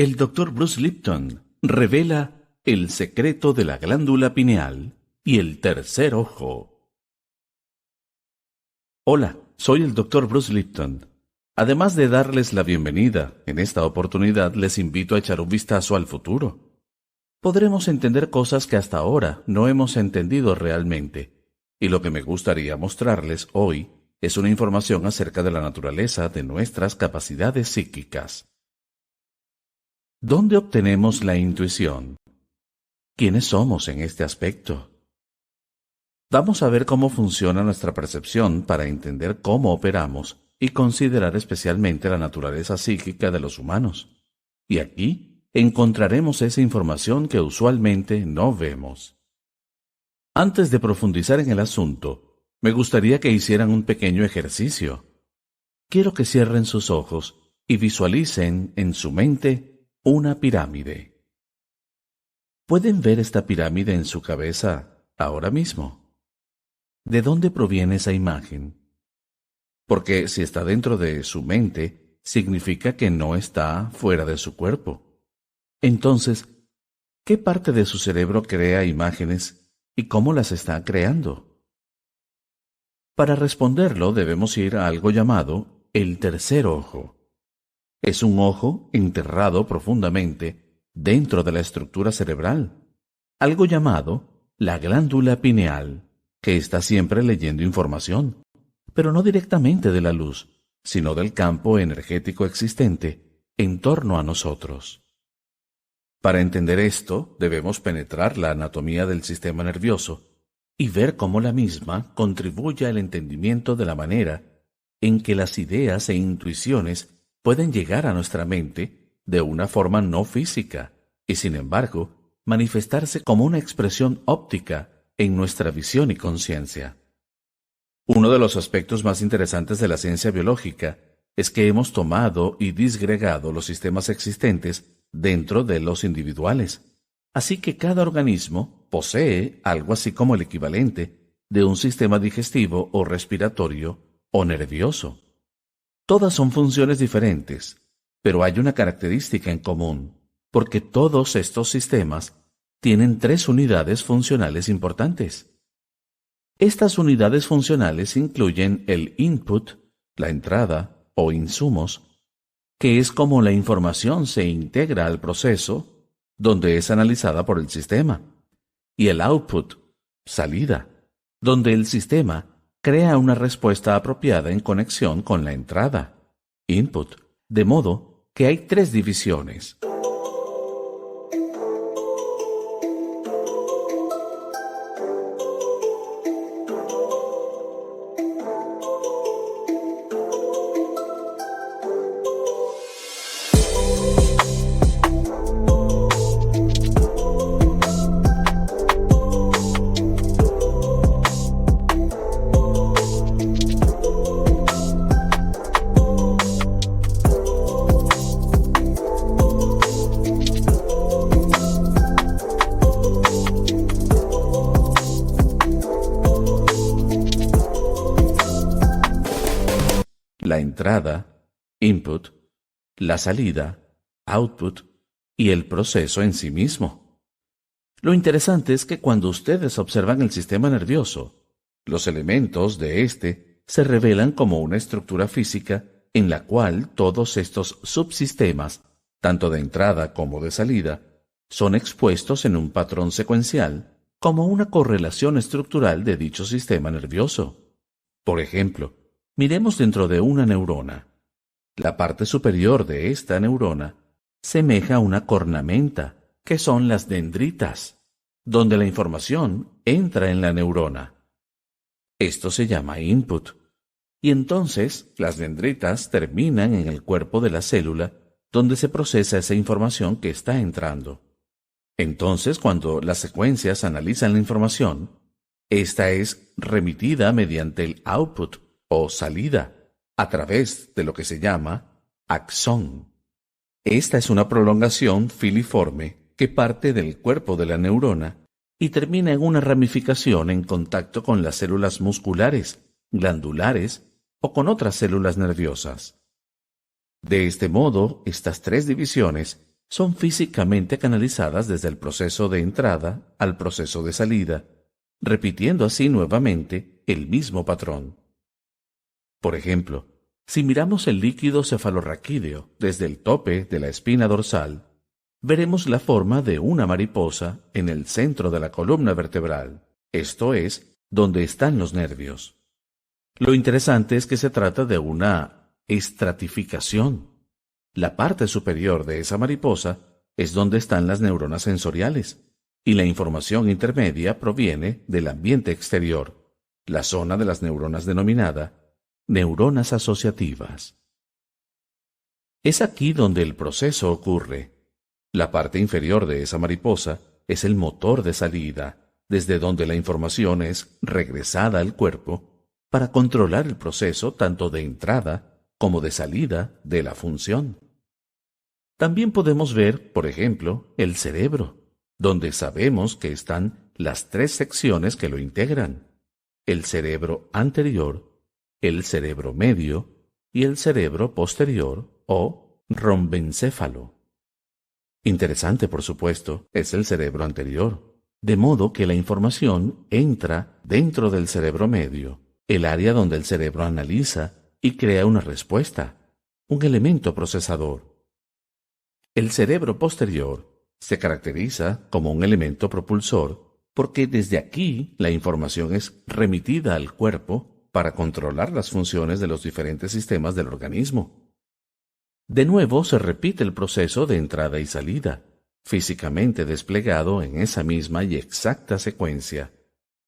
El Dr. Bruce Lipton revela el secreto de la glándula pineal y el tercer ojo. Hola, soy el Dr. Bruce Lipton. Además de darles la bienvenida, en esta oportunidad les invito a echar un vistazo al futuro. Podremos entender cosas que hasta ahora no hemos entendido realmente, y lo que me gustaría mostrarles hoy es una información acerca de la naturaleza de nuestras capacidades psíquicas. ¿Dónde obtenemos la intuición? ¿Quiénes somos en este aspecto? Vamos a ver cómo funciona nuestra percepción para entender cómo operamos y considerar especialmente la naturaleza psíquica de los humanos. Y aquí encontraremos esa información que usualmente no vemos. Antes de profundizar en el asunto, me gustaría que hicieran un pequeño ejercicio. Quiero que cierren sus ojos y visualicen en su mente una pirámide. ¿Pueden ver esta pirámide en su cabeza ahora mismo? ¿De dónde proviene esa imagen? Porque si está dentro de su mente, significa que no está fuera de su cuerpo. Entonces, ¿qué parte de su cerebro crea imágenes y cómo las está creando? Para responderlo debemos ir a algo llamado el tercer ojo. Es un ojo enterrado profundamente dentro de la estructura cerebral, algo llamado la glándula pineal, que está siempre leyendo información, pero no directamente de la luz, sino del campo energético existente en torno a nosotros. Para entender esto, debemos penetrar la anatomía del sistema nervioso y ver cómo la misma contribuye al entendimiento de la manera en que las ideas e intuiciones pueden llegar a nuestra mente de una forma no física y, sin embargo, manifestarse como una expresión óptica en nuestra visión y conciencia. Uno de los aspectos más interesantes de la ciencia biológica es que hemos tomado y disgregado los sistemas existentes dentro de los individuales. Así que cada organismo posee algo así como el equivalente de un sistema digestivo o respiratorio o nervioso. Todas son funciones diferentes, pero hay una característica en común, porque todos estos sistemas tienen 3 unidades funcionales importantes. Estas unidades funcionales incluyen el input, la entrada o insumos, que es como la información se integra al proceso, donde es analizada por el sistema, y el output, salida, donde el sistema crea una respuesta apropiada en conexión con la entrada, input, de modo que hay 3 divisiones. La entrada, input, la salida, output, y el proceso en sí mismo. Lo interesante es que cuando ustedes observan el sistema nervioso, los elementos de este se revelan como una estructura física en la cual todos estos subsistemas, tanto de entrada como de salida, son expuestos en un patrón secuencial como una correlación estructural de dicho sistema nervioso. Por ejemplo, miremos dentro de una neurona. La parte superior de esta neurona semeja a una cornamenta, que son las dendritas, donde la información entra en la neurona. Esto se llama input. Y entonces las dendritas terminan en el cuerpo de la célula, donde se procesa esa información que está entrando. Entonces, cuando las secuencias analizan la información, esta es remitida mediante el output o salida, a través de lo que se llama axón. Esta es una prolongación filiforme que parte del cuerpo de la neurona y termina en una ramificación en contacto con las células musculares, glandulares o con otras células nerviosas. De este modo, estas 3 divisiones son físicamente canalizadas desde el proceso de entrada al proceso de salida, repitiendo así nuevamente el mismo patrón. Por ejemplo, si miramos el líquido cefalorraquídeo desde el tope de la espina dorsal, veremos la forma de una mariposa en el centro de la columna vertebral, esto es, donde están los nervios. Lo interesante es que se trata de una estratificación. La parte superior de esa mariposa es donde están las neuronas sensoriales, y la información intermedia proviene del ambiente exterior, la zona de las neuronas denominada neuronas asociativas. Es aquí donde el proceso ocurre. La parte inferior de esa mariposa es el motor de salida, desde donde la información es regresada al cuerpo para controlar el proceso tanto de entrada como de salida de la función. También podemos ver, por ejemplo, el cerebro, donde sabemos que están las tres secciones que lo integran: el cerebro anterior, el cerebro medio y el cerebro posterior o rombencéfalo. Interesante, por supuesto, es el cerebro anterior, de modo que la información entra dentro del cerebro medio, el área donde el cerebro analiza y crea una respuesta, un elemento procesador. El cerebro posterior se caracteriza como un elemento propulsor porque desde aquí la información es remitida al cuerpo para controlar las funciones de los diferentes sistemas del organismo. De nuevo se repite el proceso de entrada y salida, físicamente desplegado en esa misma y exacta secuencia.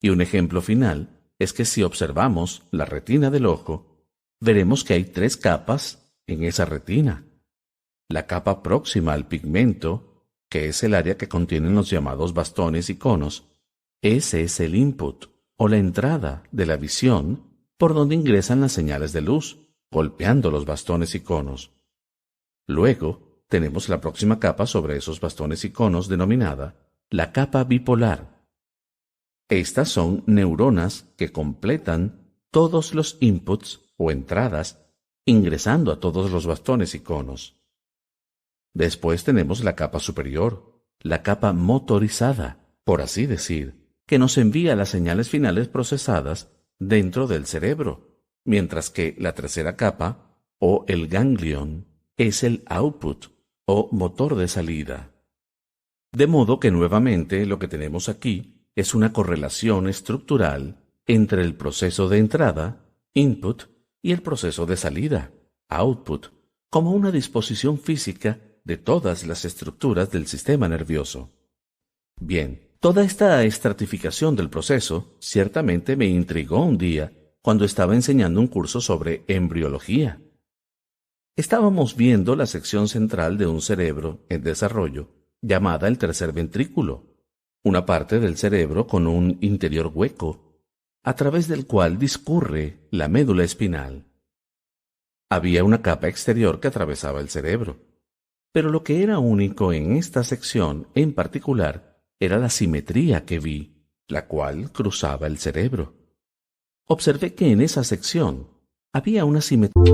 Y un ejemplo final es que si observamos la retina del ojo, veremos que hay tres capas en esa retina. La capa próxima al pigmento, que es el área que contienen los llamados bastones y conos, ese es el input o la entrada de la visión por donde ingresan las señales de luz, golpeando los bastones y conos. Luego tenemos la próxima capa sobre esos bastones y conos denominada la capa bipolar. Estas son neuronas que completan todos los inputs o entradas ingresando a todos los bastones y conos. Después tenemos la capa superior, la capa motorizada, por así decir, que nos envía las señales finales procesadas dentro del cerebro, mientras que la tercera capa, o el ganglion, es el output o motor de salida. De modo que nuevamente lo que tenemos aquí es una correlación estructural entre el proceso de entrada, input, y el proceso de salida, output, como una disposición física de todas las estructuras del sistema nervioso. Bien, toda esta estratificación del proceso ciertamente me intrigó un día cuando estaba enseñando un curso sobre embriología. Estábamos viendo la sección central de un cerebro en desarrollo, llamada el tercer ventrículo, una parte del cerebro con un interior hueco, a través del cual discurre la médula espinal. Había una capa exterior que atravesaba el cerebro, pero lo que era único en esta sección en particular era la simetría que vi, la cual cruzaba el cerebro. Observé que en esa sección había una simetría.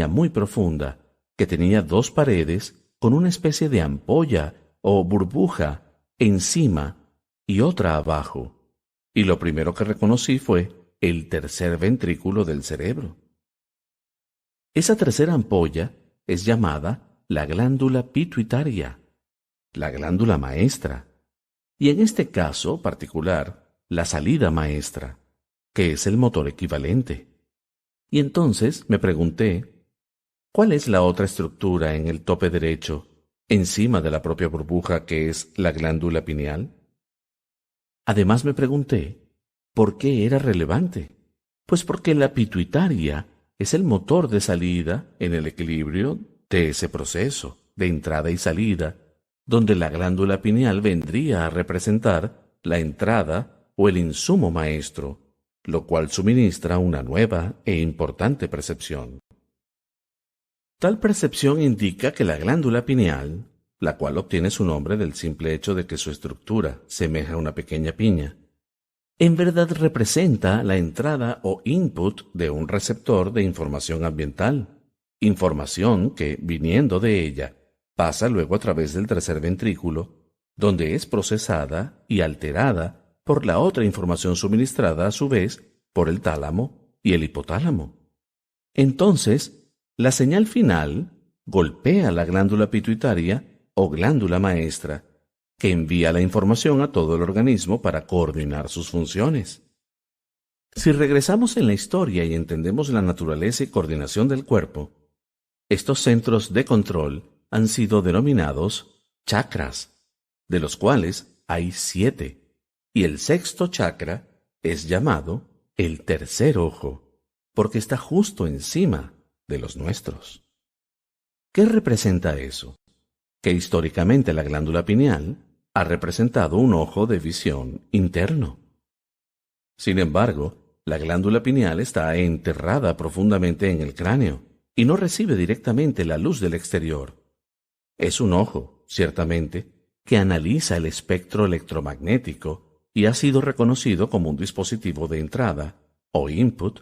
Muy profunda, que tenía dos paredes con una especie de ampolla o burbuja encima y otra abajo. Y lo primero que reconocí fue el tercer ventrículo del cerebro. Esa tercera ampolla es llamada la glándula pituitaria, la glándula maestra, y en este caso particular, la salida maestra, que es el motor equivalente. Y entonces me pregunté, ¿cuál es la otra estructura en el tope derecho, encima de la propia burbuja que es la glándula pineal? Además me pregunté, ¿por qué era relevante? Pues porque la pituitaria es el motor de salida en el equilibrio de ese proceso de entrada y salida, donde la glándula pineal vendría a representar la entrada o el insumo maestro, lo cual suministra una nueva e importante percepción. Tal percepción indica que la glándula pineal, la cual obtiene su nombre del simple hecho de que su estructura semeja a una pequeña piña, en verdad representa la entrada o input de un receptor de información ambiental, información que, viniendo de ella, pasa luego a través del tercer ventrículo, donde es procesada y alterada por la otra información suministrada a su vez por el tálamo y el hipotálamo. Entonces, la señal final golpea la glándula pituitaria o glándula maestra, que envía la información a todo el organismo para coordinar sus funciones. Si regresamos en la historia y entendemos la naturaleza y coordinación del cuerpo, estos centros de control han sido denominados chakras, de los cuales hay 7, y el sexto chakra es llamado el tercer ojo, porque está justo encima de los nuestros. ¿Qué representa eso? Que históricamente la glándula pineal ha representado un ojo de visión interno. Sin embargo, la glándula pineal está enterrada profundamente en el cráneo y no recibe directamente la luz del exterior. Es un ojo, ciertamente, que analiza el espectro electromagnético y ha sido reconocido como un dispositivo de entrada, o input,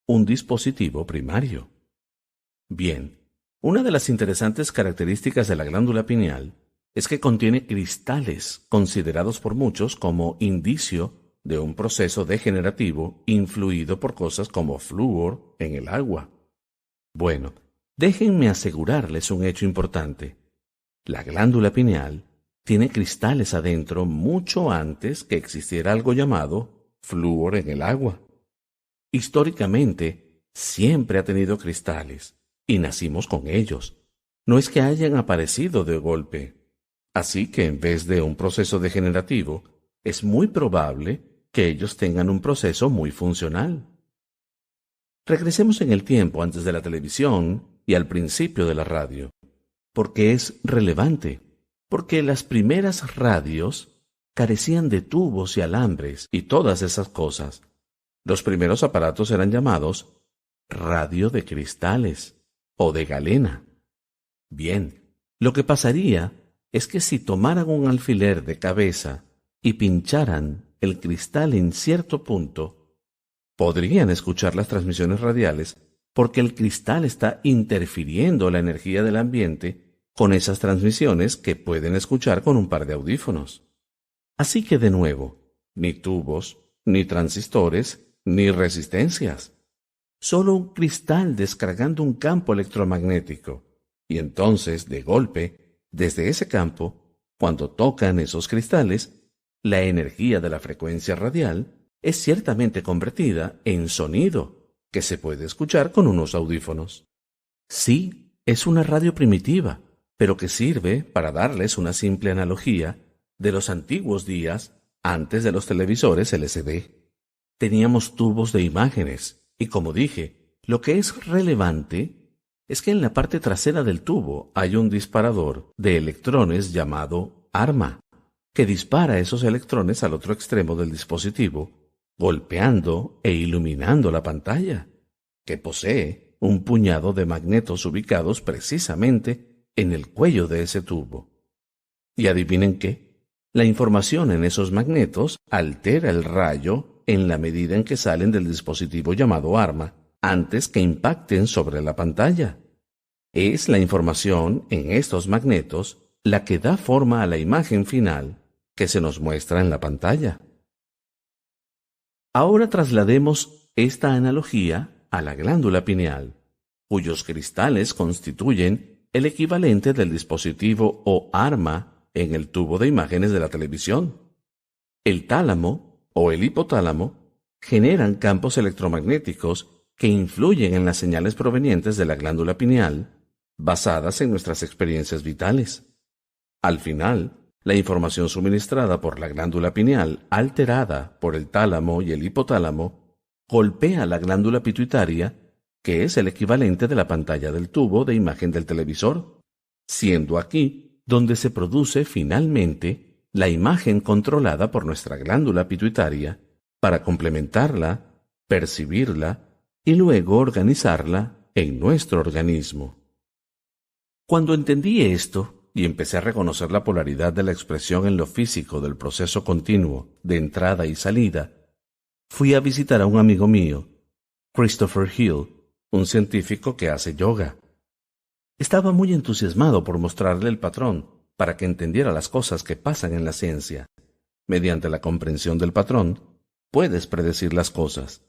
un dispositivo primario. Bien, una de las interesantes características de la glándula pineal es que contiene cristales considerados por muchos como indicio de un proceso degenerativo influido por cosas como flúor en el agua. Bueno, déjenme asegurarles un hecho importante. La glándula pineal tiene cristales adentro mucho antes que existiera algo llamado flúor en el agua. Históricamente, siempre ha tenido cristales y nacimos con ellos. No es que hayan aparecido de golpe. Así que en vez de un proceso degenerativo, es muy probable que ellos tengan un proceso muy funcional. Regresemos en el tiempo antes de la televisión y al principio de la radio, porque es relevante, porque las primeras radios carecían de tubos y alambres y todas esas cosas. Los primeros aparatos eran llamados radio de cristales o de galena. Bien, lo que pasaría es que si tomaran un alfiler de cabeza y pincharan el cristal en cierto punto, podrían escuchar las transmisiones radiales porque el cristal está interfiriendo la energía del ambiente con esas transmisiones que pueden escuchar con un par de audífonos. Así que de nuevo, ni tubos, ni transistores, ni resistencias. Solo un cristal descargando un campo electromagnético. Y entonces, de golpe, desde ese campo, cuando tocan esos cristales, la energía de la frecuencia radial es ciertamente convertida en sonido que se puede escuchar con unos audífonos. Sí, es una radio primitiva, pero que sirve para darles una simple analogía de los antiguos días antes de los televisores LCD. Teníamos tubos de imágenes y, como dije, lo que es relevante es que en la parte trasera del tubo hay un disparador de electrones llamado arma, que dispara esos electrones al otro extremo del dispositivo, golpeando e iluminando la pantalla, que posee un puñado de magnetos ubicados precisamente en el cuello de ese tubo. Y adivinen qué, la información en esos magnetos altera el rayo en la medida en que salen del dispositivo llamado arma, antes que impacten sobre la pantalla. Es la información en estos magnetos la que da forma a la imagen final que se nos muestra en la pantalla. Ahora traslademos esta analogía a la glándula pineal, cuyos cristales constituyen el equivalente del dispositivo o arma en el tubo de imágenes de la televisión. El tálamo o el hipotálamo generan campos electromagnéticos que influyen en las señales provenientes de la glándula pineal, basadas en nuestras experiencias vitales. Al final, la información suministrada por la glándula pineal, alterada por el tálamo y el hipotálamo, golpea la glándula pituitaria, que es el equivalente de la pantalla del tubo de imagen del televisor, siendo aquí donde se produce finalmente la imagen controlada por nuestra glándula pituitaria para complementarla, percibirla y luego organizarla en nuestro organismo. Cuando entendí esto y empecé a reconocer la polaridad de la expresión en lo físico del proceso continuo de entrada y salida, fui a visitar a un amigo mío, Christopher Hill, un científico que hace yoga. Estaba muy entusiasmado por mostrarle el patrón para que entendiera las cosas que pasan en la ciencia. Mediante la comprensión del patrón, puedes predecir las cosas.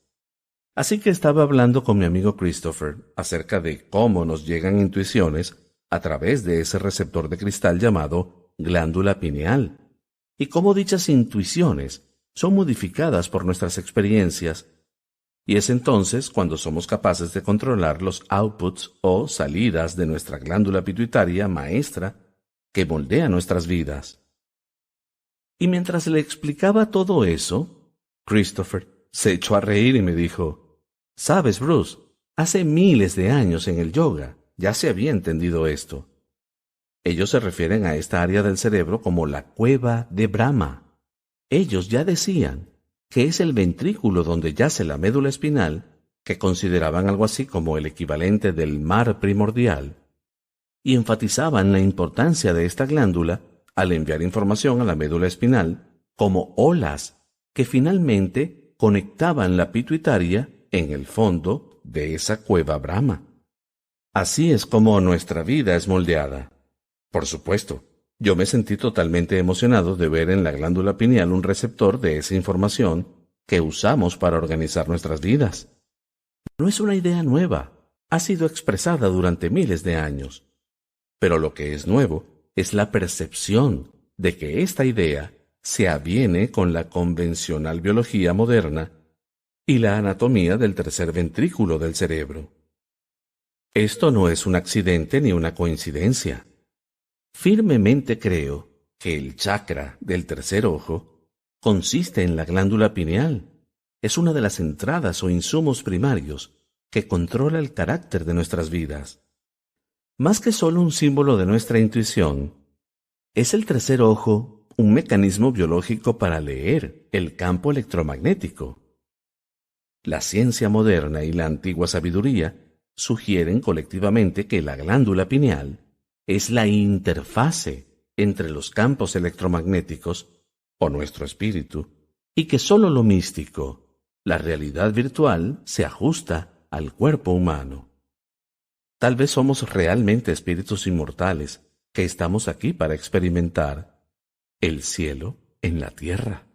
Así que estaba hablando con mi amigo Christopher acerca de cómo nos llegan intuiciones a través de ese receptor de cristal llamado glándula pineal, y cómo dichas intuiciones son modificadas por nuestras experiencias. Y es entonces cuando somos capaces de controlar los outputs o salidas de nuestra glándula pituitaria maestra que moldea nuestras vidas. Y mientras le explicaba todo eso, Christopher se echó a reír y me dijo: «¿Sabes, Bruce? Hace miles de años en el yoga ya se había entendido esto. Ellos se refieren a esta área del cerebro como la cueva de Brahma. Ellos ya decían que es el ventrículo donde yace la médula espinal, que consideraban algo así como el equivalente del mar primordial, y enfatizaban la importancia de esta glándula al enviar información a la médula espinal como olas que finalmente conectaban la pituitaria en el fondo de esa cueva Brahma. Así es como nuestra vida es moldeada. Por supuesto, yo me sentí totalmente emocionado de ver en la glándula pineal un receptor de esa información que usamos para organizar nuestras vidas. No es una idea nueva, ha sido expresada durante miles de años. Pero lo que es nuevo es la percepción de que esta idea se aviene con la convencional biología moderna y la anatomía del tercer ventrículo del cerebro. Esto no es un accidente ni una coincidencia. Firmemente creo que el chakra del tercer ojo consiste en la glándula pineal. Es una de las entradas o insumos primarios que controla el carácter de nuestras vidas. Más que solo un símbolo de nuestra intuición, es el tercer ojo un mecanismo biológico para leer el campo electromagnético. La ciencia moderna y la antigua sabiduría sugieren colectivamente que la glándula pineal es la interfase entre los campos electromagnéticos o nuestro espíritu, y que solo lo místico, la realidad virtual, se ajusta al cuerpo humano. Tal vez somos realmente espíritus inmortales que estamos aquí para experimentar el cielo en la tierra.